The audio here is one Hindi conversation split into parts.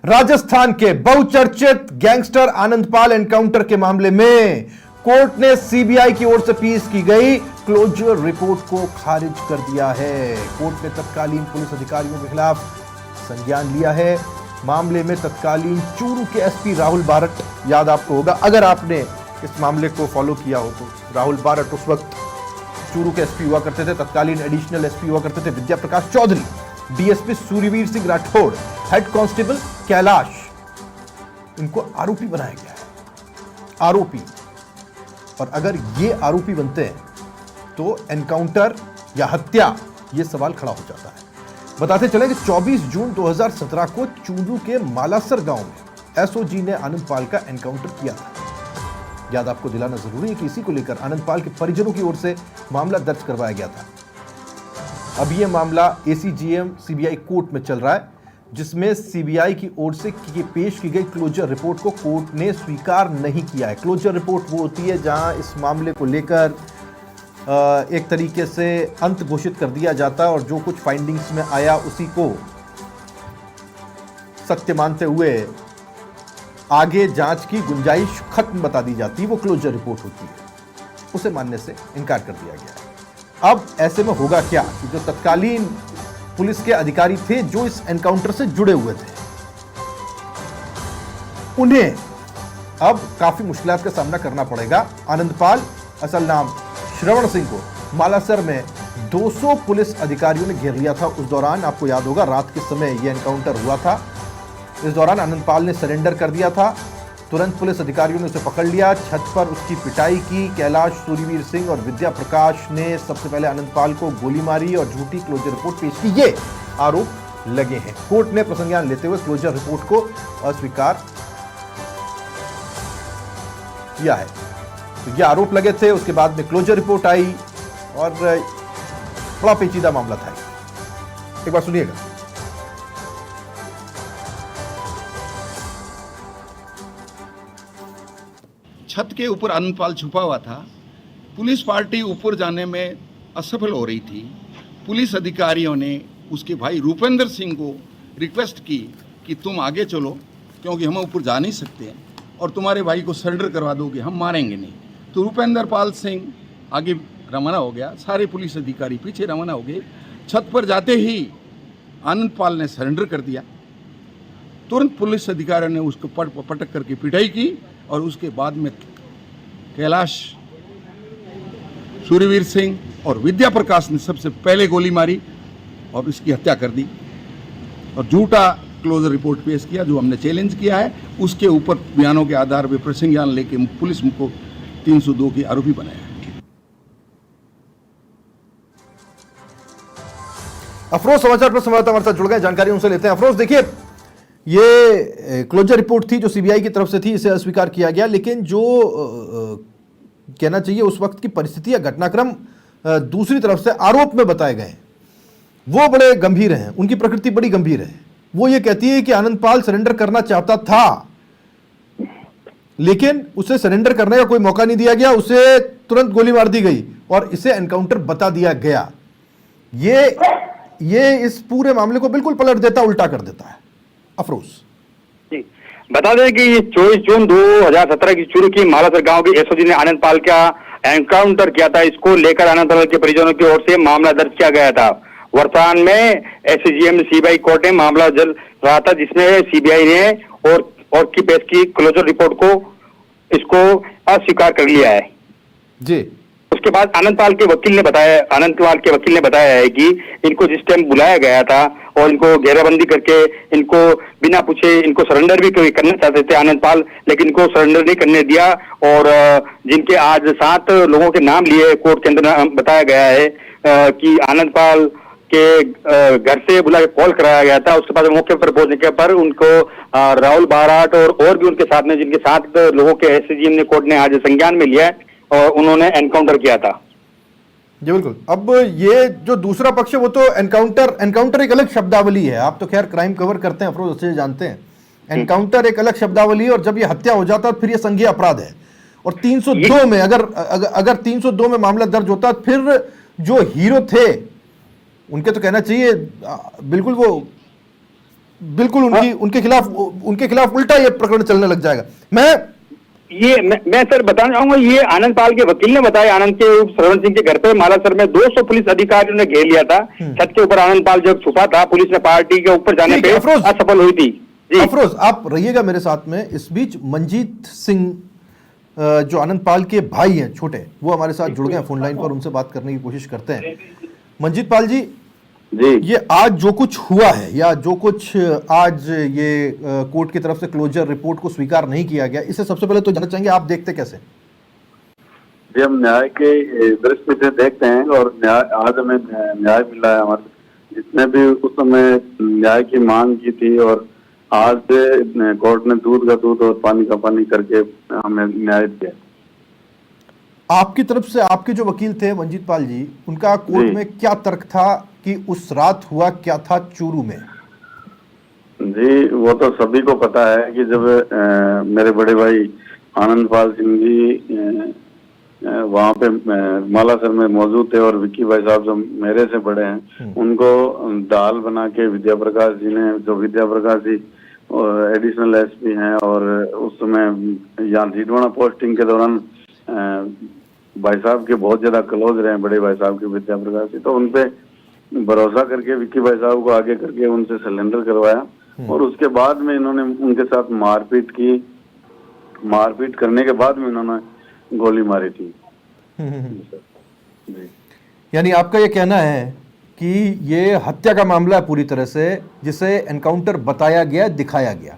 राजस्थान के बहुचर्चित गैंगस्टर आनंदपाल एनकाउंटर के मामले में कोर्ट ने सीबीआई की ओर से पेश की गई क्लोजर रिपोर्ट को खारिज कर दिया है। कोर्ट ने तत्कालीन पुलिस अधिकारियों के खिलाफ संज्ञान लिया है। मामले में तत्कालीन चूरू के एसपी राहुल बारट, याद आपको होगा अगर आपने इस मामले को फॉलो किया हो तो, राहुल बारट उस वक्त चूरू के एसपी हुआ करते थे। तत्कालीन एडिशनल एसपी हुआ करते थे Vidya Prakash Chaudhary, DSP Suryaveer Singh Rathore, head constable Kailash, इनको आरोपी बनाया गया है। आरोपी, और अगर ये आरोपी बनते हैं तो एनकाउंटर या हत्या, ये सवाल खड़ा हो जाता है। बताते चले कि 24 जून 2017 को चूरू के मालासर गांव में एसओजी ने आनंदपाल का एनकाउंटर किया था। याद आपको दिलाना जरूरी है कि इसी को लेकर आनंदपाल के परिजनों की ओर से मामला दर्ज करवाया गया था। अब यह मामला एसीजीएम सीबीआई कोर्ट में चल रहा है, जिसमें सीबीआई की ओर से पेश की गई क्लोजर रिपोर्ट को कोर्ट ने स्वीकार नहीं किया है। क्लोजर रिपोर्ट वो होती है जहां इस मामले को लेकर एक तरीके से अंत घोषित कर दिया जाता है और जो कुछ फाइंडिंग्स में आया उसी को सत्य मानते हुए आगे जांच की गुंजाइश खत्म बता दी जाती है। वो क्लोजर रिपोर्ट होती है, उसे मानने से इनकार कर दिया गया है। अब ऐसे में होगा क्या कि जो तत्कालीन पुलिस के अधिकारी थे जो इस एनकाउंटर से जुड़े हुए थे, उन्हें अब काफी मुश्किलात का सामना करना पड़ेगा। आनंदपाल, असल नाम श्रवण सिंह, को मालासर में 200 पुलिस अधिकारियों ने घेर लिया था। उस दौरान आपको याद होगा रात के समय यह एनकाउंटर हुआ था। इस दौरान आनंदपाल ने सरेंडर कर दिया था। तुरंत पुलिस अधिकारियों ने उसे पकड़ लिया, छत पर उसकी पिटाई की। कैलाश, सूर्यवीर सिंह और विद्या प्रकाश ने सबसे पहले आनंदपाल को गोली मारी और झूठी क्लोजर रिपोर्ट पेश की। ये आरोप लगे हैं। कोर्ट ने प्रसंज्ञान लेते हुए क्लोजर रिपोर्ट को अस्वीकार किया है। तो ये आरोप लगे थे, उसके बाद में क्लोजर रिपोर्ट आई और बड़ा पेचीदा मामला था। एक बार सुनिएगा। छत के ऊपर आनंदपाल छुपा हुआ था। पुलिस पार्टी ऊपर जाने में असफल हो रही थी। पुलिस अधिकारियों ने उसके भाई रूपेंद्र सिंह को रिक्वेस्ट की कि तुम आगे चलो क्योंकि हम ऊपर जा नहीं सकते और तुम्हारे भाई को सरेंडर करवा दोगे, हम मारेंगे नहीं। तो रूपेंद्र पाल सिंह आगे रवाना हो गया, सारे पुलिस अधिकारी पीछे रवाना हो गए। छत पर जाते ही आनंदपाल ने सरेंडर कर दिया। तुरंत पुलिस अधिकारियों ने उसको पटक करके पिटाई की और उसके बाद में कैलाश, सूर्यवीर सिंह और विद्या प्रकाश ने सबसे पहले गोली मारी और उसकी हत्या कर दी और झूठा क्लोजर रिपोर्ट पेश किया जो हमने चैलेंज किया है। उसके ऊपर बयानों के आधार पर प्रसंज्ञान लेके पुलिस को 302 की आरोपी बनाया। अफरोज समाचार पर संवाददाता हमारे साथ जुड़ गए, जानकारी उनसे लेते हैं। अफरोज, देखिए ये क्लोजर रिपोर्ट थी जो सीबीआई की तरफ से थी, इसे अस्वीकार किया गया, लेकिन जो कहना चाहिए उस वक्त की परिस्थिति या घटनाक्रम दूसरी तरफ से आरोप में बताए गए वो बड़े गंभीर हैं, उनकी प्रकृति बड़ी गंभीर है। वो ये कहती है कि आनंदपाल सरेंडर करना चाहता था लेकिन उसे सरेंडर करने का कोई मौका नहीं दिया गया, उसे तुरंत गोली मार दी गई और इसे एनकाउंटर बता दिया गया। ये इस पूरे मामले को बिल्कुल पलट देता, उल्टा कर देता है। अफरोज जी, बता दें कि 24 जून 2017 की चूरू की मालासर गांव के एसओजी ने आनंदपाल का एनकाउंटर किया था। इसको लेकर आनंदपाल के परिजनों की ओर से मामला दर्ज किया गया था। वर्तमान में एसीजीएम सीबीआई कोर्ट में मामला चल रहा था, जिसमें सीबीआई ने और की पेश की क्लोजर रिपोर्ट को इसको अस्वीकार कर लिया है जी। उसके बाद आनंदपाल के वकील ने बताया है कि इनको जिस टाइम बुलाया गया था और इनको घेराबंदी करके इनको बिना पूछे इनको सरेंडर भी करना चाहते थे आनंदपाल, लेकिन इनको सरेंडर नहीं करने दिया और जिनके आज 7 लोगों के नाम लिए कोर्ट के अंदर बताया गया है कि आनंदपाल के घर से बुला के कॉल कराया गया था। उसके बाद मौके पर पहुंचने के पर उनको राहुल बाराट और भी उनके साथ में जिनके 7 लोगों के एसजीएम ने कोर्ट ने आज संज्ञान में लिया है और उन्होंने एनकाउंटर किया था। जी बिल्कुल। अब ये जो दूसरा पक्ष है वो तो एनकाउंटर एक अलग शब्दावली है। आप तो खैर क्राइम कवर करते हैं अफरोज, अच्छे से जानते हैं। एनकाउंटर एक अलग शब्दावली है और जब ये हत्या हो जाता है फिर ये संज्ञेय अपराध है। और 302 में अगर 302 में मामला दर्ज होता फिर जो हीरो थे उनके तो कहना चाहिए बिल्कुल वो बिल्कुल उनके खिलाफ उल्टा ये प्रकरण चलने लग जाएगा। मैं सर बताना चाहूंगा, ये आनंद पाल के वकील ने बताया, आनंद के श्रवण सिंह के घर पे मालासर में 200 पुलिस अधिकारियों ने घेर लिया था। छत के ऊपर आनंद पाल जब छुपा था, पुलिस ने पार्टी के ऊपर जाने पे असफल हुई थी। जी अफरोज, आप रहिएगा मेरे साथ में। इस बीच मंजीत सिंह जो आनंद पाल के भाई हैं छोटे, वो हमारे साथ जुड़ गए हैं फोन लाइन पर, उनसे बात करने की कोशिश करते हैं। मंजीत पाल जी, ये आज जो कुछ हुआ है, या जो कुछ आज ये कोर्ट की तरफ से क्लोजर रिपोर्ट को स्वीकार नहीं किया गया, इसे सबसे पहले तो जानना चाहेंगे आप देखते कैसे? जी, हम न्याय के दृष्टि से देखते हैं, और आज हमें न्याय मिला है। हमारे जितने भी उस समय न्याय की मांग की थी, और आज कोर्ट ने दूध का दूध और पानी का पानी करके हमें न्याय दिया। आपकी तरफ से आपके जो वकील थे मंजीत पाल जी, उनका कोर्ट में क्या तर्क था कि उस रात हुआ क्या था चूरू में? जी, वो तो सभी को पता है कि जब मेरे बड़े भाई आनंद पाल सिंह जी वहाँ पे मालासर में मौजूद थे, और विक्की भाई साहब जो मेरे से बड़े हैं, उनको दाल बना के विद्या प्रकाश जी ने, जो विद्या प्रकाश जी एडिशनल एसपी हैं, और उस समय यहाँ जीडवाना पोस्टिंग के दौरान भाई साहब के बहुत ज्यादा क्लोज रहे, बड़े भाई साहब के विद्या प्रकाश जी, तो उनपे भरोसा करके विक्की भाई साहब को आगे करके उनसे सिलेंडर करवाया, और उसके बाद में इन्होंने उनके साथ मारपीट की। मारपीट करने के बाद में इन्होंने गोली मारी थी। यानी आपका ये कहना है कि ये हत्या का मामला है पूरी तरह से, जिसे एनकाउंटर बताया गया, दिखाया गया?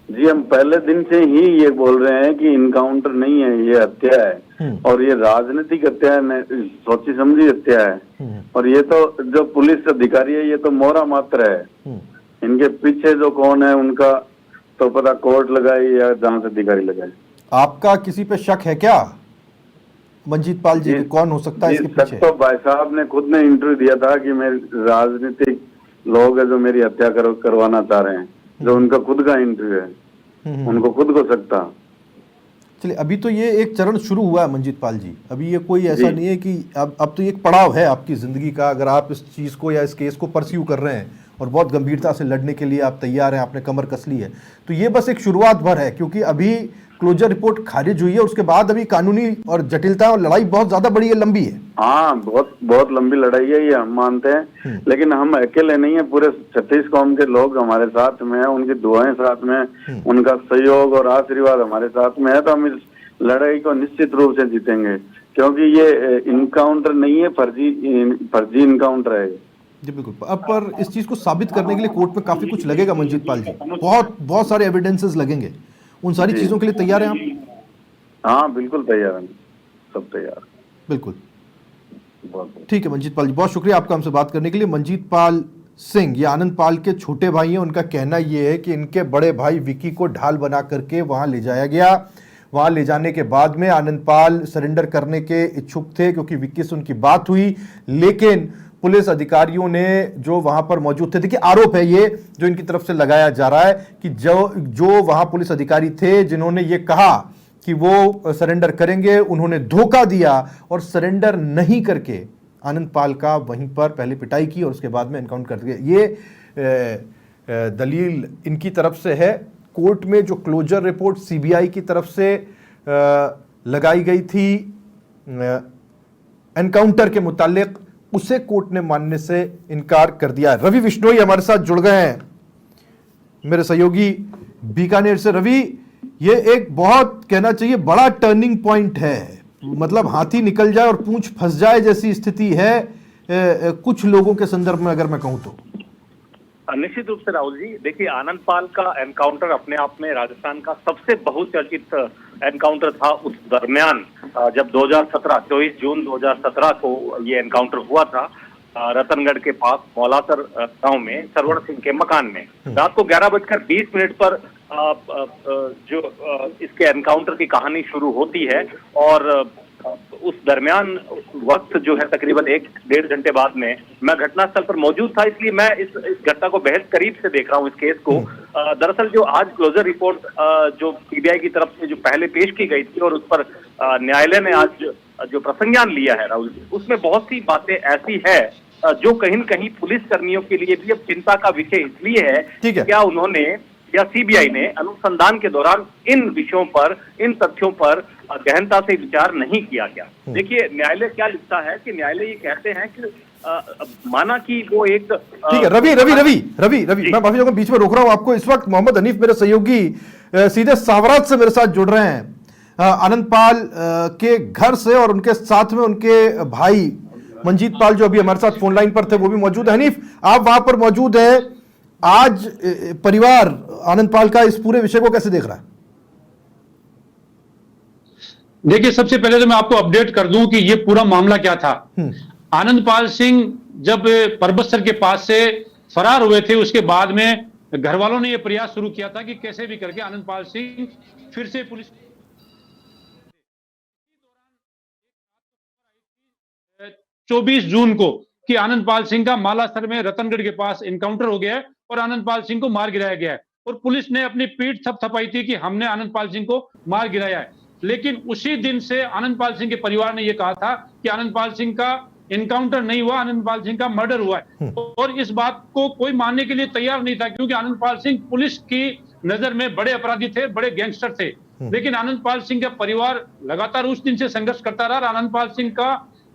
जी, हम पहले दिन से ही ये बोल रहे हैं कि इनकाउंटर नहीं है, ये हत्या है, और ये राजनीतिक हत्या है, सोची समझी हत्या है। और ये तो जो पुलिस अधिकारी है, ये तो मोहरा मात्र है। इनके पीछे जो कौन है उनका तो पता कोर्ट लगाई या जांच अधिकारी लगाए। आपका किसी पे शक है क्या मंजीत पाल जी, कौन हो सकता है इसके पीछे? तो भाई साहब ने खुद ने इंटरव्यू दिया था कि मेरे राजनीतिक लोग है जो मेरी हत्या करवाना चाह रहे हैं, जो उनका खुद का इंटरव्यू है, उनको खुद को सकता। चलिए, अभी तो ये एक चरण शुरू हुआ है मंजीत पाल जी, अभी ये कोई ऐसा नहीं है कि अब तो ये एक पड़ाव है आपकी जिंदगी का। अगर आप इस चीज को या इस केस को परस्यू कर रहे हैं और बहुत गंभीरता से लड़ने के लिए आप तैयार हैं, आपने कमर कस ली है, तो ये बस एक शुरुआत भर है, क्योंकि अभी क्लोजर रिपोर्ट खारिज हुई है, उसके बाद अभी कानूनी और जटिलता और लड़ाई बहुत ज्यादा बड़ी है, लंबी है। हाँ, बहुत लंबी लड़ाई है, ये हम मानते हैं, लेकिन हम अकेले नहीं है, पूरे 36 कौम के लोग हमारे साथ में है, उनकी दुआएं साथ में, उनका सहयोग और आशीर्वाद हमारे साथ में है, तो हम इस लड़ाई को निश्चित रूप से जीतेंगे, क्योंकि ये इनकाउंटर नहीं है, फर्जी इनकाउंटर है। जी बिल्कुल। अब पर इस चीज को साबित करने के लिए कोर्ट में काफी कुछ लगेगा मंजीत पाल जी, बहुत सारे एविडेंसेस लगेंगे, उन सारी चीजों के लिए तैयार हैं आप? हाँ बिल्कुल तैयार हैं, सब तैयार। बिल्कुल, ठीक है मंजीत पाल जी, बहुत शुक्रिया आपका हमसे बात करने के लिए। मंजीत पाल सिंह ये आनंद पाल के छोटे भाई हैं, उनका कहना ये है कि इनके बड़े भाई विकी को ढाल बना करके वहां ले जाया गया। वहां ले जाने के बाद में आनंद पाल सरेंडर करने के इच्छुक थे, क्योंकि विक्की से उनकी बात हुई, लेकिन पुलिस अधिकारियों ने जो वहां पर मौजूद थे, देखिए आरोप है ये जो इनकी तरफ से लगाया जा रहा है कि जो वहां पुलिस अधिकारी थे जिन्होंने ये कहा कि वो सरेंडर करेंगे, उन्होंने धोखा दिया और सरेंडर नहीं करके आनंद पाल का वहीं पर पहले पिटाई की और उसके बाद में एनकाउंटर कर दिया। ये दलील इनकी तरफ से है। कोर्ट में जो क्लोजर रिपोर्ट सीबीआई की तरफ से लगाई गई थी एनकाउंटर के मुतालिक, उसे कोर्ट ने मानने से इनकार कर दिया है। रवि बिश्नोई हमारे साथ जुड़ गए हैं, मेरे सहयोगी बीकानेर से। रवि, ये एक बहुत कहना चाहिए बड़ा टर्निंग पॉइंट है, मतलब हाथी निकल जाए और पूंछ फंस जाए जैसी स्थिति है कुछ लोगों के संदर्भ में अगर मैं कहूं तो। निश्चित रूप से राहुल जी, देखिए आनंद पाल का एनकाउंटर अपने आप में राजस्थान का सबसे बहुचर्चित एनकाउंटर था। उस दरमियान जब 2017 24 जून 2017 को ये एनकाउंटर हुआ था रतनगढ़ के पास मौलासर गांव में सरवण सिंह के मकान में, रात को 11:20 पर जो इसके एनकाउंटर की कहानी शुरू होती है, और उस दरमियान उस वक्त जो है तकरीबन 1-1.5 घंटे बाद में मैं घटनास्थल पर मौजूद था, इसलिए मैं इस घटना को बेहद करीब से देख रहा हूं, इस केस को। दरअसल जो आज क्लोजर रिपोर्ट जो सीबीआई की तरफ से जो पहले पेश की गई थी और उस पर न्यायालय ने आज जो प्रसंज्ञान लिया है राहुल जी, उसमें बहुत सी बातें ऐसी है जो कहीं न कहीं पुलिस कर्मियों के लिए भी अब चिंता का विषय इसलिए है ठीक है। क्या उन्होंने या सीबीआई ने अनुसंधान के दौरान इन विषयों पर, इन तथ्यों पर गहनता से विचार नहीं किया गया। देखिए न्यायालय क्या लिखता है कि न्यायालय ये कहते हैं कि माना कि वो एक ठीक है। रवि, मैं माफी चाहूंगा, बीच में रोक रहा हूं आपको। इस वक्त मोहम्मद हनीफ मेरे सहयोगी सीधे सावरात से मेरे साथ जुड़ रहे हैं, आनंदपाल के घर से, और उनके साथ में उनके भाई मंजीत पाल जो अभी हमारे साथ फोन लाइन पर थे वो भी मौजूद है। हनीफ, आप वहां पर मौजूद है। आज परिवार आनंदपाल का इस पूरे विषय को कैसे देख रहा है? देखिए, सबसे पहले तो मैं आपको अपडेट कर दूं कि ये पूरा मामला क्या था। आनंदपाल सिंह जब परबतसर के पास से फरार हुए थे, उसके बाद में घर वालों ने यह प्रयास शुरू किया था कि कैसे भी करके आनंदपाल सिंह फिर से पुलिस 24 जून को कि आनंदपाल सिंह का मालासर में रतनगढ़ के पास एनकाउंटर हो गया है और आनंदपाल सिंह को मार गिराया गया है, और पुलिस ने अपनी पीठ थपथपाई थी कि हमने आनंदपाल सिंह को मार गिराया है। लेकिन उसी दिन से आनंदपाल सिंह के परिवार ने यह कहा था कि आनंदपाल सिंह का एनकाउंटर नहीं हुआ, आनंदपाल सिंह का मर्डर हुआ है, और इस बात को कोई मानने के लिए तैयार नहीं था, क्योंकि आनंदपाल सिंह पुलिस की नजर में बड़े अपराधी थे, बड़े गैंगस्टर थे। लेकिन आनंदपाल सिंह का परिवार लगातार उस दिन से संघर्ष करता रहा। आनंदपाल सिंह का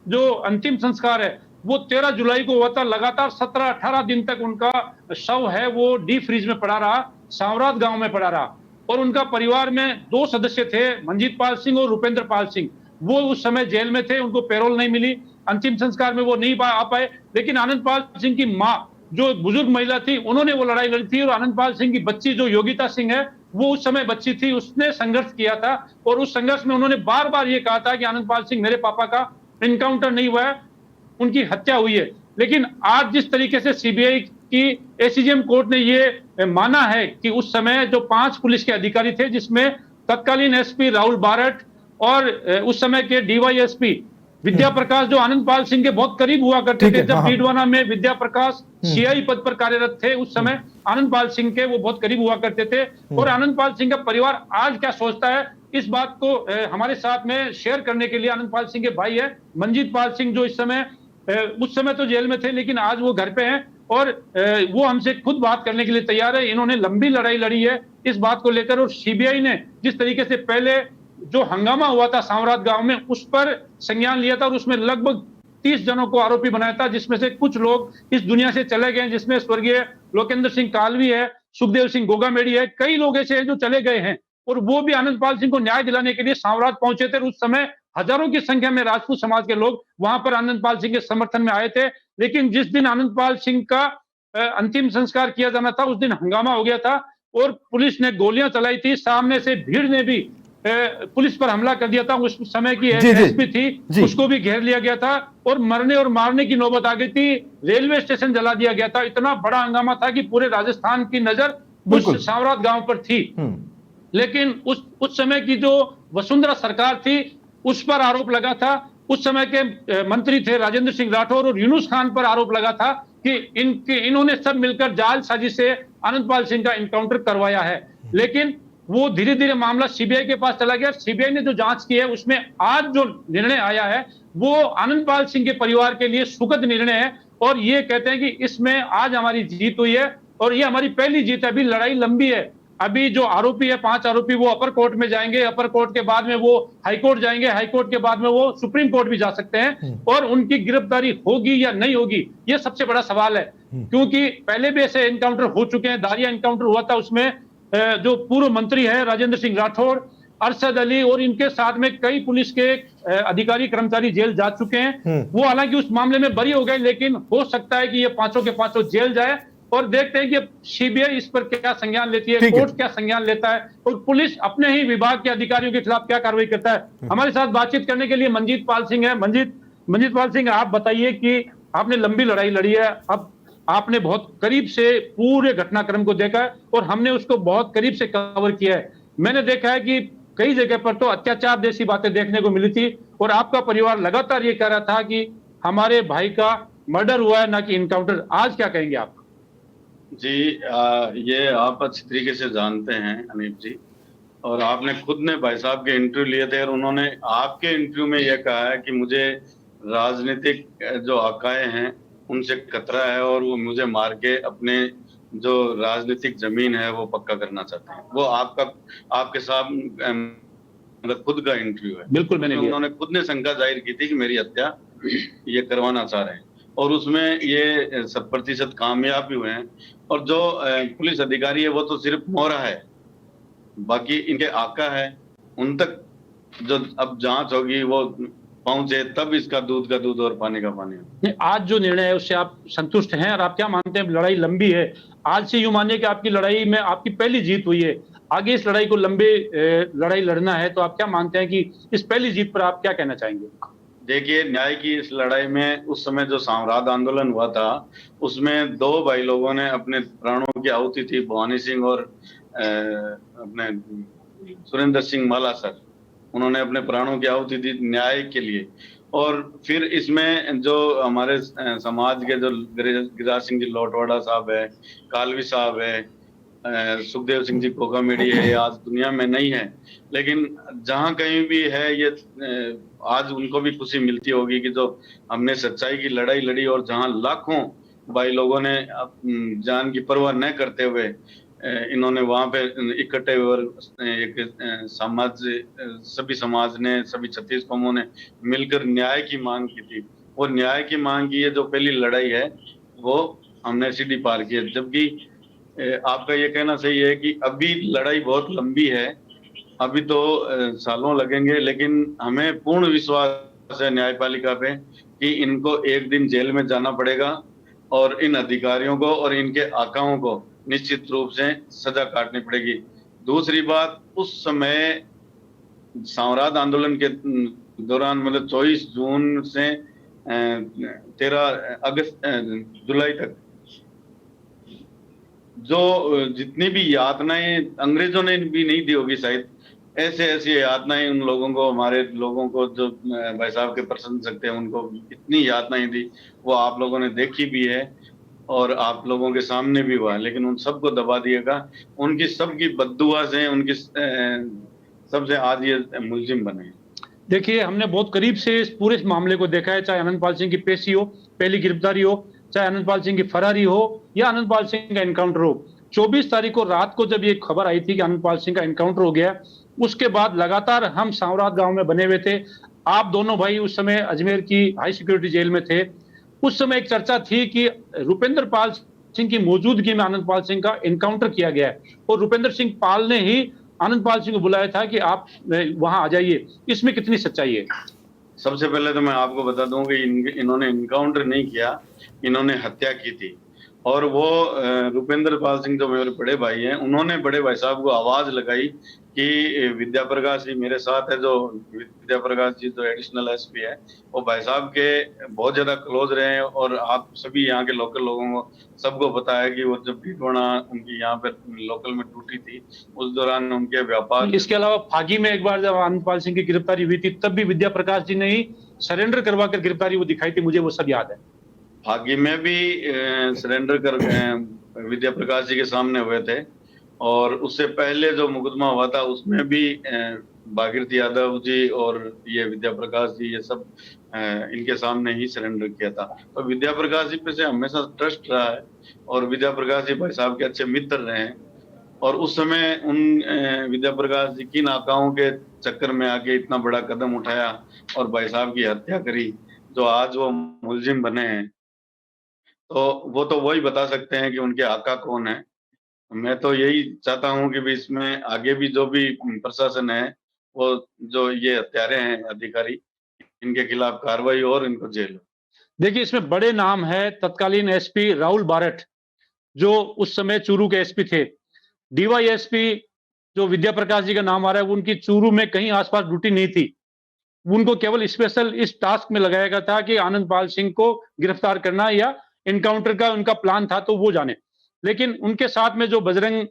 जो अंतिम संस्कार है वो 13 जुलाई को हुआ था। लगातार 17-18 दिन तक उनका शव है वो डीप फ्रीज में पड़ा रहा, सावरात गांव में पड़ा रहा। और उनका परिवार में 2 सदस्य थे, मंजीत पाल सिंह और रुपेंद्र पाल सिंह। वो उस समय जेल में थे, उनको पैरोल नहीं मिली, अंतिम संस्कार में वो नहीं आ पाए। लेकिन आनंदपाल सिंह की माँ जो बुजुर्ग महिला थी, उन्होंने वो लड़ाई लड़ी थी, और आनंदपाल सिंह की बच्ची जो योगिता सिंह है वो उस समय बच्ची थी, उसने संघर्ष किया था। और उस संघर्ष में उन्होंने बार बार ये कहा था कि आनंदपाल सिंह मेरे पापा का एनकाउंटर नहीं हुआ है, उनकी हत्या हुई है। लेकिन आज जिस तरीके से सीबीआई की एसीजेएम कोर्ट ने ये माना है कि उस समय जो 5 पुलिस के अधिकारी थे, जिसमें तत्कालीन एसपी राहुल बारट और उस समय के डीवाईएसपी विद्या प्रकाश जो आनंदपाल सिंह के बहुत करीब हुआ करते थे, जब डीडवाना में विद्या प्रकाश सीआई पद पर कार्यरत थे, उस समय आनंदपाल सिंह के वो बहुत करीब हुआ करते थे। और आनंदपाल सिंह का परिवार आज क्या सोचता है, इस बात को हमारे साथ में शेयर करने के लिए आनंदपाल सिंह के भाई है मंजीत पाल सिंह, जो इस समय उस समय तो जेल में थे लेकिन आज वो घर पे हैं, और वो हमसे खुद बात करने के लिए तैयार है। इन्होंने लंबी लड़ाई लड़ी है इस बात को लेकर, और सीबीआई ने जिस तरीके से पहले जो हंगामा हुआ था सावरात गांव में उस पर संज्ञान लिया था, और उसमें लगभग 30 जनों को आरोपी बनाया था, जिसमें से कुछ लोग इस दुनिया से चले गए, जिसमें स्वर्गीय लोकेंद्र सिंह कालवी है, सुखदेव सिंह गोगामेड़ी है, कई लोग ऐसे हैं जो चले गए हैं। और वो भी आनंदपाल सिंह को न्याय दिलाने के लिए सावरात पहुंचे थे। उस समय हजारों की संख्या में राजपूत समाज के लोग वहां पर आनंदपाल सिंह के समर्थन में आए थे। लेकिन जिस दिन आनंदपाल सिंह का अंतिम संस्कार किया जाना था, उस दिन हंगामा हो गया था और पुलिस ने गोलियां चलाई थी। सामने से भीड़ ने भी पुलिस पर हमला कर दिया था। उस समय की एसपी थी, उसको भी घेर लिया गया था और मरने और मारने की नौबत आ गई थी। रेलवे स्टेशन जला दिया गया था। इतना बड़ा हंगामा था कि पूरे राजस्थान की नजर उस सावरात गांव पर थी। लेकिन उस समय की जो वसुंधरा सरकार थी उस पर आरोप लगा था। उस समय के मंत्री थे राजेंद्र सिंह राठौर और यूनुस खान पर आरोप लगा था कि इन्होंने सब मिलकर जाल साजिश से आनंदपाल सिंह का एनकाउंटर करवाया है। लेकिन वो धीरे धीरे मामला सीबीआई के पास चला गया। सीबीआई ने जो जांच की है उसमें आज जो निर्णय आया है वो आनंदपाल सिंह के परिवार के लिए सुखद निर्णय है और ये कहते हैं कि इसमें आज हमारी जीत हुई है और ये हमारी पहली जीत है। अभी लड़ाई लंबी है। अभी जो आरोपी है 5 आरोपी वो अपर कोर्ट में जाएंगे, अपर कोर्ट के बाद में वो हाई कोर्ट जाएंगे, हाई कोर्ट के बाद में वो सुप्रीम कोर्ट भी जा सकते हैं और उनकी गिरफ्तारी होगी या नहीं होगी ये सबसे बड़ा सवाल है। क्योंकि पहले भी ऐसे एनकाउंटर हो चुके हैं। दारिया एनकाउंटर हुआ था, उसमें जो पूर्व मंत्री है राजेंद्र सिंह राठौड़, अरशद अली और इनके साथ में कई पुलिस के अधिकारी कर्मचारी जेल जा चुके हैं। वो हालांकि उस मामले में बरी हो गए, लेकिन हो सकता है कि ये पांचों के पांचों जेल जाए और देखते हैं कि सीबीआई इस पर क्या संज्ञान लेती है, कोर्ट क्या संज्ञान लेता है और पुलिस अपने ही विभाग के अधिकारियों के खिलाफ क्या कार्रवाई करता है। हमारे साथ बातचीत करने के लिए मंजीत पाल सिंह है। मंजीत पाल सिंह, आप बताइए कि आपने लंबी लड़ाई लड़ी है, अब आपने बहुत करीब से पूरे घटनाक्रम को देखा है और हमने उसको बहुत करीब से कवर किया है। मैंने देखा है कि कई जगह पर तो अत्याचार जैसी बातें देखने को मिली थी और आपका परिवार लगातार ये कह रहा था कि हमारे भाई का मर्डर हुआ है, ना कि इनकाउंटर। आज क्या कहेंगे आप? जी, ये आप अच्छी तरीके से जानते हैं अनीप जी, और आपने खुद ने भाई साहब के इंटरव्यू लिए थे और उन्होंने आपके इंटरव्यू में यह कहा है कि मुझे राजनीतिक जो आकाए हैं उनसे खतरा है और वो मुझे मार के अपने जो राजनीतिक जमीन है वो पक्का करना चाहते हैं। वो आपके साथ मतलब खुद का इंटरव्यू है, बिल्कुल मैंने उसमें लिया। उन्होंने खुद ने शंका जाहिर की थी कि मेरी हत्या ये करवाना चाह रहे हैं, और उसमें ये 100% कामयाब भी हुए हैं। और जो पुलिस अधिकारी है वो तो सिर्फ मोहरा है, बाकी इनके आका है, उन तक जो अब जांच होगी वो पहुंचे तब इसका दूध का दूध और पानी का पानी हो। नहीं, आज जो निर्णय है उससे आप संतुष्ट हैं, और आप क्या मानते हैं? लड़ाई लंबी है, आज से यूं मानिए कि आपकी लड़ाई में आपकी पहली जीत हुई है, आगे इस लड़ाई को लड़ाई लड़ना है, तो आप क्या मानते हैं कि इस पहली जीत पर आप क्या कहना चाहेंगे? देखिए, न्याय की इस लड़ाई में उस समय जो साम्राज्य आंदोलन हुआ था उसमें 2 भाई लोगों ने अपने प्राणों की आहुति थी, भवानी सिंह और अपने सुरेंद्र सिंह माला सर। उन्होंने अपने प्राणों की आहुति दी न्याय के लिए। और फिर इसमें जो हमारे समाज के जो गिरिराज सिंह जी लोटवाड़ा साहब है, कालवी साहब है, सुखदेव सिंह जी कोकामेडी है, ये आज दुनिया में नहीं है, लेकिन जहां कहीं भी है ये आज उनको भी खुशी मिलती होगी कि जो हमने सच्चाई की लड़ाई लड़ी और जहां लाखों भाई लोगों ने जान की परवाह न करते हुए इन्होंने वहां पे इकट्ठे और एक सभी समाज ने, सभी 36 कौमों ने मिलकर न्याय की मांग की थी। वो न्याय की मांग की ये जो पहली लड़ाई है वो हमने सीढ़ी पार की है। जबकि आपका ये कहना सही है कि अभी लड़ाई बहुत लंबी है, अभी तो सालों लगेंगे, लेकिन हमें पूर्ण विश्वास है न्यायपालिका पे कि इनको एक दिन जेल में जाना पड़ेगा और इन अधिकारियों को और इनके आकाओं को निश्चित रूप से सजा काटनी पड़ेगी। दूसरी बात, उस समय साम्राज्य आंदोलन के दौरान मतलब 24 जून से 13 जुलाई तक जो जितनी भी यातनाएं अंग्रेजों ने भी नहीं दी होगी शायद, ऐसे ऐसी यातनाएं उन लोगों को, हमारे लोगों को, जो भाई साहब के प्रशंसक थे उनको इतनी यातनाएं दी, वो आप लोगों ने देखी भी है और आप लोगों के सामने भी हुआ, लेकिन उन सबको दबा दिएगा। उनकी सबकी बद्दुआ से, उनकी सबसे आज ये मुलजिम बने। देखिए, हमने बहुत करीब से इस पूरे मामले को देखा है, चाहे आनंदपाल सिंह की पेशी हो, पहली गिरफ्तारी हो, चाहे आनंदपाल सिंह की फरारी हो या आनंदपाल सिंह का एनकाउंटर हो। 24 तारीख को रात को जब ये खबर आई थी कि आनंदपाल सिंह का एनकाउंटर हो गया, उसके बाद लगातार हम सांवरात गांव में बने हुए थे। आप दोनों भाई उस समय अजमेर की हाई सिक्योरिटी जेल में थे। उस समय एक चर्चा थी कि रुपेंद्र पाल सिंह की मौजूदगी में आनंदपाल सिंह का एनकाउंटर किया गया है, और रुपेंद्र सिंह पाल ने ही आनंदपाल सिंह को बुलाया था कि आप वहां आ जाइए। इसमें कितनी सच्चाई है? सबसे पहले तो मैं आपको बता दूं कि इन्होंने इनकाउंटर नहीं किया, इन्होंने हत्या की थी। और वो रुपेंद्र पाल सिंह जो मेरे बड़े भाई हैं, उन्होंने बड़े भाई साहब को आवाज लगाई कि विद्या प्रकाश जी मेरे साथ है, जो विद्या प्रकाश जी जो एडिशनल एसपी है, वो भाई साहब के बहुत ज्यादा क्लोज रहे हैं। और आप सभी यहाँ के लोकल लोगों को सबको पता है कि वो जब भीटवाड़ा उनकी यहाँ पे लोकल में टूटी थी, उस दौरान उनके व्यापार। इसके अलावा फागी में एक बार जब आनंदपाल सिंह की गिरफ्तारी हुई थी, तब भी विद्या प्रकाश जी ने ही सरेंडर करवा कर गिरफ्तारी वो दिखाई थी, मुझे वो सब याद है। फागी में भी सरेंडर कर विद्या प्रकाश जी के सामने हुए थे, और उससे पहले जो मुकदमा हुआ था उसमें भी भागीरथी यादव जी और ये विद्या प्रकाश जी, ये सब इनके सामने ही सरेंडर किया था। तो विद्या प्रकाश जी पे से हमेशा ट्रस्ट रहा है, और विद्या प्रकाश जी भाई साहब के अच्छे मित्र रहे हैं। और उस समय उन विद्या प्रकाश जी की नाकाओं के चक्कर में आके इतना बड़ा कदम उठाया और भाई साहब की हत्या करी, जो आज वो मुलजिम बने हैं। तो वो तो वही बता सकते हैं कि उनके आका कौन है। मैं तो यही चाहता हूं कि भी इसमें आगे भी जो भी प्रशासन है, वो जो ये हत्यारे हैं अधिकारी, इनके खिलाफ कार्रवाई हो और इनको जेल हो। देखिए, इसमें बड़े नाम है तत्कालीन एसपी राहुल बारठ, जो उस समय चूरू के एसपी थे। डीवाईएसपी जो विद्या प्रकाश जी का नाम आ रहा है, वो उनकी चूरू में कहीं आसपास ड्यूटी नहीं थी। उनको केवल स्पेशल इस टास्क में लगाया गया था कि आनंदपाल सिंह को गिरफ्तार करना या एनकाउंटर का उनका प्लान था, तो वो जाने। लेकिन उनके साथ में जो बजरंग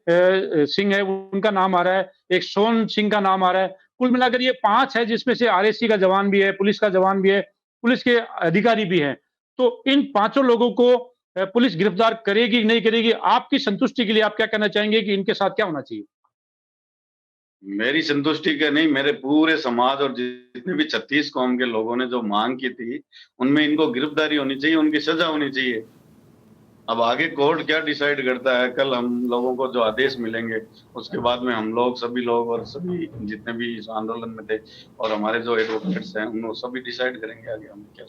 सिंह है, उनका नाम आ रहा है, एक सोन सिंह का नाम आ रहा है। कुल मिलाकर ये 5 है, जिसमें से आरएसी का जवान भी है, पुलिस का जवान भी है, पुलिस के अधिकारी भी हैं। तो इन 5 लोगों को पुलिस गिरफ्तार करेगी कि नहीं करेगी, आपकी संतुष्टि के लिए आप क्या कहना चाहेंगे कि इनके साथ क्या होना चाहिए? मेरी संतुष्टि के नहीं, मेरे पूरे समाज और जितने भी 36 कौम के लोगों ने जो मांग की थी, उनमें इनको गिरफ्तारी होनी चाहिए, उनकी सजा होनी चाहिए। अब आगे कोर्ट क्या डिसाइड करता है, कल हम लोगों को जो आदेश मिलेंगे उसके बाद में हम लोग सभी लोग और सभी जितने भी इस आंदोलन में थे और हमारे जो एडवोकेट्स हैं उन सभी डिसाइड करेंगे आगे हम क्या।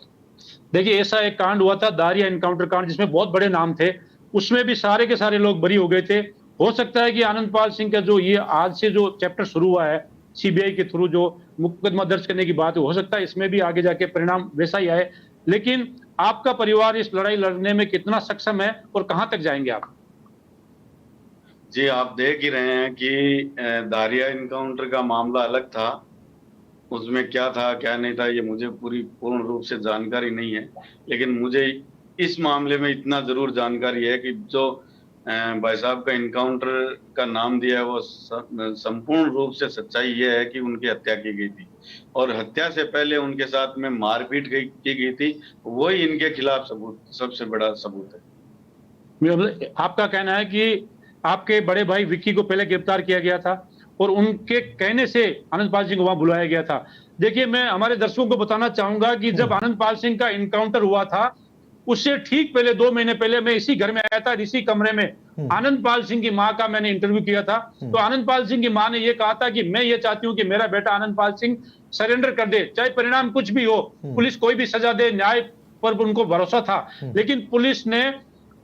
देखिए, ऐसा एक कांड हुआ था, दारिया एनकाउंटर कांड, जिसमें बहुत बड़े नाम थे, उसमें भी सारे के सारे लोग बरी हो गए थे। हो सकता है कि आनंदपाल सिंह का जो ये आज से जो चैप्टर शुरू हुआ है सीबीआई के थ्रू, जो मुकदमा दर्ज करने की बात है, हो सकता है इसमें भी आगे जाके परिणाम वैसा ही आए। लेकिन आपका परिवार इस लड़ाई लड़ने में कितना सक्षम है और कहां तक जाएंगे आप? जी, आप देख ही रहे हैं कि दारिया इनकाउंटर का मामला अलग था, उसमें क्या था क्या नहीं था ये मुझे पूर्ण रूप से जानकारी नहीं है, लेकिन मुझे इस मामले में इतना जरूर जानकारी है कि जो भाई साहब का इनकाउंटर का नाम दिया है वो संपूर्ण रूप से सच्चाई ये है कि उनकी हत्या की गई थी और हत्या से पहले उनके साथ में मारपीट की गई थी। वही इनके खिलाफ सबूत, सबसे बड़ा सबूत है। आपका कहना है कि आपके बड़े भाई विक्की को पहले गिरफ्तार किया गया था और उनके कहने से आनंदपाल सिंह को वहां बुलाया गया था। देखिए, मैं हमारे दर्शकों को बताना चाहूंगा कि जब आनंदपाल सिंह का इनकाउंटर हुआ था, उससे ठीक पहले 2 महीने पहले मैं इसी घर में आया था, इसी कमरे में आनंदपाल सिंह की मां का मैंने इंटरव्यू किया था। तो आनंदपाल सिंह की मां ने यह कहा था कि मैं ये चाहती हूं कि मेरा बेटा आनंदपाल सिंह सरेंडर कर दे, चाहे परिणाम कुछ भी हो, पुलिस कोई भी सजा दे, न्याय पर उनको भरोसा था। लेकिन पुलिस ने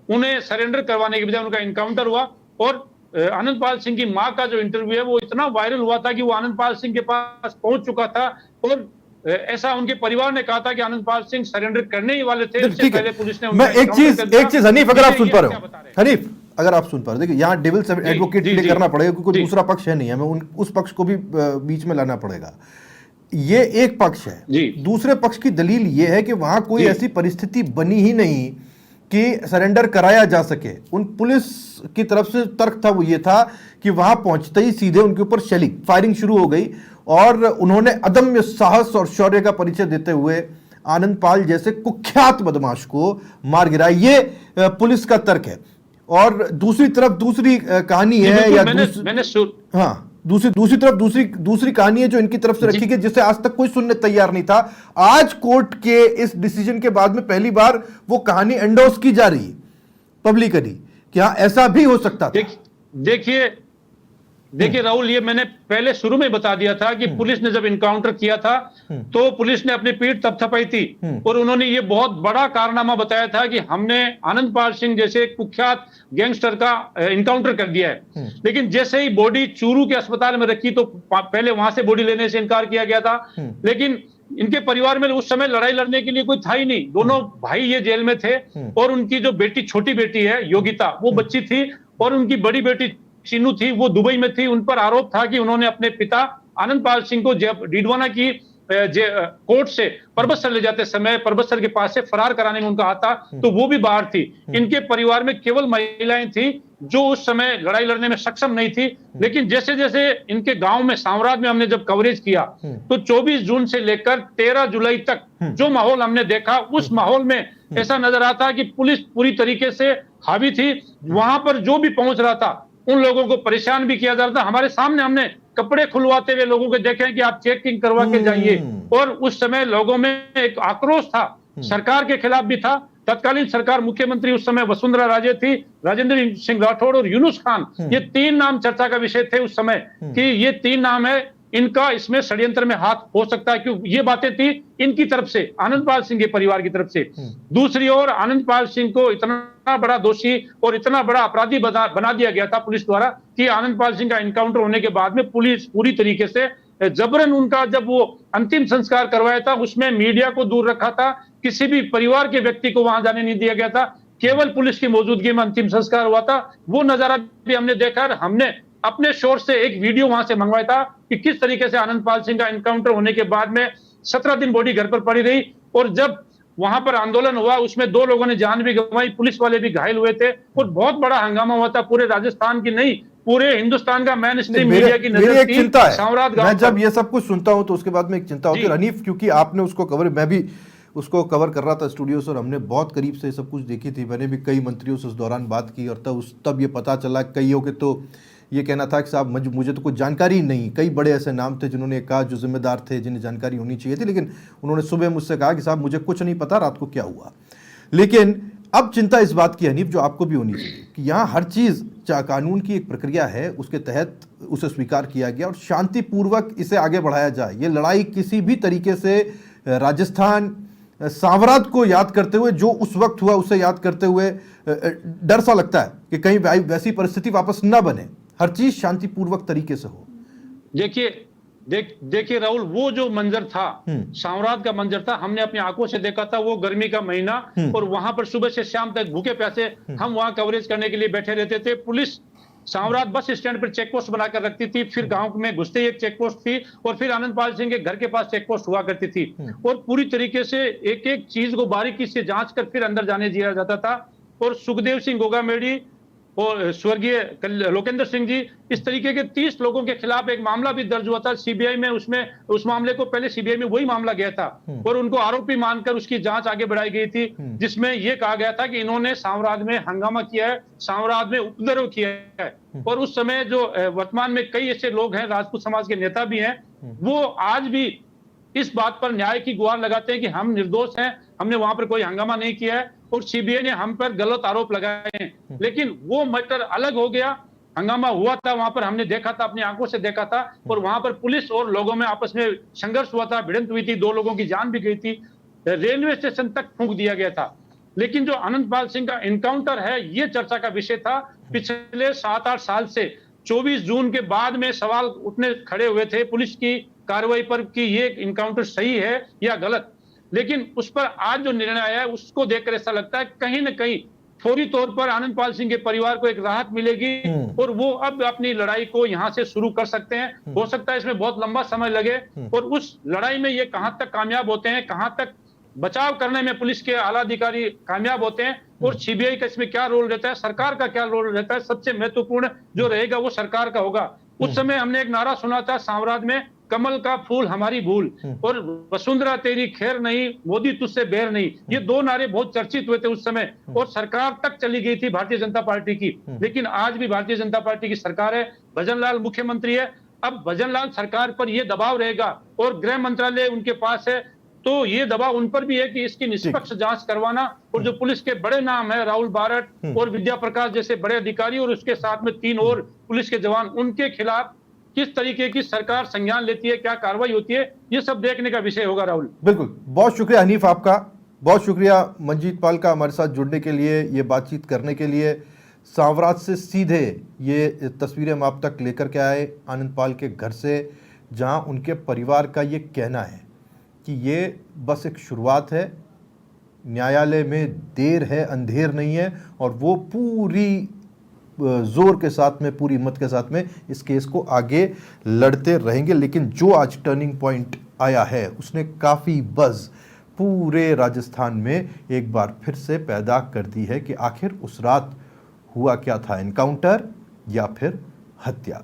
उन्हें सरेंडर करवाने के बजाय उनका इनकाउंटर हुआ और आनंदपाल सिंह की मां का जो इंटरव्यू है वो इतना वायरल हुआ था कि वो आनंदपाल सिंह के पास पहुंच चुका था और ऐसा उनके परिवार ने कहा था कि आनंदपाल सिंह सरेंडर करने ही वाले थे। उससे पहले पुलिस ने मैं एक चीज हनीफ, अगर आप सुन पा रहे हो, हनीफ अगर आप सुन पा रहे हो, देखिए यहाँ डेविल्स एडवोकेट प्ले करना पड़ेगा क्योंकि कोई दूसरा पक्ष है नहीं, हमें उस पक्ष को भी बीच में लाना पड़ेगा। ये एक पक्ष है, दूसरे पक्ष की दलील ये है कि वहां कोई ऐसी परिस्थिति बनी ही नहीं कि सरेंडर कराया जा सके। उन पुलिस की तरफ से तर्क था वो ये था कि वहां पहुंचते ही सीधे उनके ऊपर फायरिंग शुरू हो गई और उन्होंने अदम्य साहस और शौर्य का परिचय देते हुए आनंदपाल जैसे कुख्यात बदमाश को मार गिराया। ये पुलिस का तर्क है। और दूसरी तरफ दूसरी कहानी है, या दूसरी तरफ दूसरी कहानी है जो इनकी तरफ से रखी गई, जिसे आज तक कोई सुनने तैयार नहीं था। आज कोर्ट के इस डिसीजन के बाद में पहली बार वो कहानी एंडोर्स की जा रही है पब्लिकली कि हाँ ऐसा भी हो सकता था। देखिए राहुल, ये मैंने पहले शुरू में बता दिया था कि पुलिस ने जब इनकाउंटर किया था तो पुलिस ने अपनी पीठ थपथपाई थी और उन्होंने ये बहुत बड़ा कारनामा बताया था कि हमने आनंदपाल सिंह जैसे कुख्यात गैंगस्टर का इनकाउंटर कर दिया है। लेकिन जैसे ही बॉडी चूरू के अस्पताल में रखी तो पहले वहां से बॉडी लेने से इनकार किया गया था। लेकिन इनके परिवार में उस समय लड़ाई लड़ने के लिए कोई था ही नहीं, दोनों भाई ये जेल में थे और उनकी जो बेटी, छोटी बेटी है योगिता, वो बच्ची थी और उनकी बड़ी बेटी चीनू थी, वो दुबई में थी। उन पर आरोप था कि उन्होंने अपने पिता आनंदपाल सिंह को डीडवाना की कोर्ट से परबतसर ले जाते समय परबतसर के पास से फरार कराने में उनका हाथ था, तो वो भी बाहर थी। इनके परिवार में केवल महिलाएं थी जो उस समय लड़ाई लड़ने में सक्षम नहीं थी। लेकिन जैसे जैसे इनके गांव में साम्राज्य में हमने जब कवरेज किया तो 24 जून से लेकर 13 जुलाई तक जो माहौल हमने देखा, उस माहौल में ऐसा नजर आता कि पुलिस पूरी तरीके से हावी थी। वहां पर जो भी पहुंच रहा था उन लोगों को परेशान भी किया जा रहा था। हमारे सामने हमने कपड़े खुलवाते हुए लोगों को देखे कि आप चेकिंग करवा के जाइए। और उस समय लोगों में एक आक्रोश था, सरकार के खिलाफ भी था। तत्कालीन सरकार, मुख्यमंत्री उस समय वसुंधरा राजे थी, राजेंद्र सिंह राठौड़ और यूनुस खान, ये 3 नाम चर्चा का विषय थे उस समय कि ये 3 नाम है, इनका इसमें षड्यंत्र में हाथ हो सकता है। क्यों ये बातें थी इनकी तरफ से, आनंदपाल सिंह के परिवार की तरफ से। दूसरी ओर आनंदपाल सिंह को इतना बड़ा दोषी और इतना बड़ा अपराधी बना दिया गया था पुलिस द्वारा कि आनंदपाल सिंह का एनकाउंटर होने के बाद में पुलिस पूरी तरीके से जबरन उनका जब वो अंतिम संस्कार करवाया था उसमें मीडिया को दूर रखा था, किसी भी परिवार के व्यक्ति को वहां जाने नहीं दिया गया था, केवल पुलिस की मौजूदगी में अंतिम संस्कार हुआ था। वो नजारा भी हमने देखा। हमने अपने शोर से एक वीडियो वहां से मंगवाया था कि किस तरीके से आनंदपाल सिंह का एनकाउंटर होने के बाद में 17 दिन बॉडी घर पर पड़ी रही और जब वहां पर आंदोलन हुआ उसमें 2 लोगों ने जान भी गंवाई, पुलिस वाले भी घायल हुए थे और बहुत बड़ा हंगामा हुआ था। पूरे राजस्थान की नहीं, पूरे हिंदुस्तान का मेन स्ट्रीम मीडिया की नजर एक चिंता है। साम्राज्य मैं जब ये सब कुछ सुनता हूं तो उसके बाद में एक चिंता होती है हनीफ, क्योंकि आपने उसको कवर, मैं भी उसको कवर कर रहा था स्टूडियो से और हमने बहुत करीब से सब कुछ देखी थी। मैंने भी कई मंत्रियों से उस दौरान बात की और तब ये पता चला, कईयों के तो ये कहना था कि साहब मुझे तो कुछ जानकारी ही नहीं। कई बड़े ऐसे नाम थे जिन्होंने कहा, जो जिम्मेदार थे, जिन्हें जानकारी होनी चाहिए थी, लेकिन उन्होंने सुबह मुझसे कहा कि साहब मुझे कुछ नहीं पता रात को क्या हुआ। लेकिन अब चिंता इस बात की हनीफ, जो आपको भी होनी चाहिए, कि यहाँ हर चीज़ कानून की एक प्रक्रिया है, उसके तहत उसे स्वीकार किया गया और शांतिपूर्वक इसे आगे बढ़ाया जाए। ये लड़ाई किसी भी तरीके से राजस्थान सांवराद को याद करते हुए, जो उस वक्त हुआ उसे याद करते हुए डर सा लगता है कि कहीं वैसी परिस्थिति वापस न बने। हर चीज शांतिपूर्वक तरीके से हो। देखिए राहुल, वो जो मंजर था, सांवराद का मंजर था, हमने अपनी आंखों से देखा था। वो गर्मी का महीना और वहां पर सुबह से शाम तक भूखे प्यासे हम वहां कवरेज करने के लिए बैठे रहते थे। पुलिस सांवराद बस स्टैंड पर चेक पोस्ट बनाकर रखती थी, फिर गांव में घुसते ही एक चेक पोस्ट थी और फिर आनंदपाल सिंह के घर के पास चेक पोस्ट हुआ करती थी और पूरी तरीके से एक एक चीज को बारीकी से जांच कर फिर अंदर जाने दिया जाता था। और सुखदेव सिंह गोगामेडी और स्वर्गीय लोकेंद्र सिंह जी, इस तरीके के 30 लोगों के खिलाफ एक मामला भी दर्ज हुआ था सीबीआई में। उस मामले को पहले सीबीआई में वही मामला गया था और उनको आरोपी मानकर उसकी जांच आगे बढ़ाई गई थी, जिसमें यह कहा गया था कि इन्होंने सांवराद में हंगामा किया है, सांवराद में उपद्रव किया है। और उस समय जो वर्तमान में कई ऐसे लोग हैं, राजपूत समाज के नेता भी हैं, वो आज भी इस बात पर न्याय की गुहार लगाते हैं कि हम निर्दोष हैं, हमने वहां पर कोई हंगामा नहीं किया है और सीबीआई ने हम पर गलत आरोप लगाए हैं। लेकिन वो मैटर अलग हो गया। हंगामा हुआ था वहां पर, हमने देखा था, अपनी आंखों से देखा था और वहां पर पुलिस और लोगों में आपस में संघर्ष हुआ था, भिड़ंत हुई थी, 2 लोगों की जान भी गई थी, रेलवे स्टेशन तक फूंक दिया गया था। लेकिन जो आनंदपाल सिंह का एनकाउंटर है, ये चर्चा का विषय था। पिछले 7-8 साल से 24 जून के बाद में सवाल उठने खड़े हुए थे पुलिस की कार्रवाई पर कि ये एनकाउंटर सही है या गलत। लेकिन उस पर आज जो निर्णय आया है, उसको देखकर ऐसा लगता है कहीं न कहीं फौरी तौर पर आनंदपाल सिंह के परिवार को एक राहत मिलेगी और वो अब अपनी लड़ाई को यहां से शुरू कर सकते हैं। हो सकता है इसमें बहुत लंबा समय लगे और उस लड़ाई में ये कहां तक कामयाब होते हैं, कहां तक बचाव करने में पुलिस के आला अधिकारी कामयाब होते हैं और सीबीआई का इसमें क्या रोल रहता है, सरकार का क्या रोल रहता है, सबसे महत्वपूर्ण जो रहेगा वो सरकार का होगा। उस समय हमने एक नारा सुना था सांवराद में, कमल का फूल हमारी भूल और वसुंधरा तेरी खैर नहीं, मोदी तुझसे बैर नहीं। ये 2 नारे बहुत चर्चित हुए थे उस समय और सरकार तक चली गई थी भारतीय जनता पार्टी की। लेकिन आज भी भारतीय जनता पार्टी की सरकार है, भजनलाल मुख्यमंत्री है। अब भजनलाल सरकार पर यह दबाव रहेगा और गृह मंत्रालय उनके पास है, तो ये दबाव उन पर भी है कि इसकी निष्पक्ष जांच करवाना। और जो पुलिस के बड़े नाम है, राहुल बारट और विद्या प्रकाश जैसे बड़े अधिकारी और उसके साथ में 3 और पुलिस के जवान, उनके खिलाफ किस तरीके की सरकार संज्ञान लेती है, क्या कार्रवाई होती है, ये सब देखने का विषय होगा। राहुल, बिल्कुल, बहुत शुक्रिया हनीफ आपका, बहुत शुक्रिया मंजीत पाल का हमारे साथ जुड़ने के लिए, ये बातचीत करने के लिए। सांवराद से सीधे ये तस्वीरें हम आप तक लेकर के आए, आनंदपाल के घर से, जहां उनके परिवार का ये कहना है कि ये बस एक शुरुआत है, न्यायालय में देर है अंधेर नहीं है और वो पूरी जोर के साथ में, पूरी हिम्मत के साथ में इस केस को आगे लड़ते रहेंगे। लेकिन जो आज टर्निंग पॉइंट आया है, उसने काफ़ी बज़ पूरे राजस्थान में एक बार फिर से पैदा कर दी है कि आखिर उस रात हुआ क्या था, एनकाउंटर या फिर हत्या।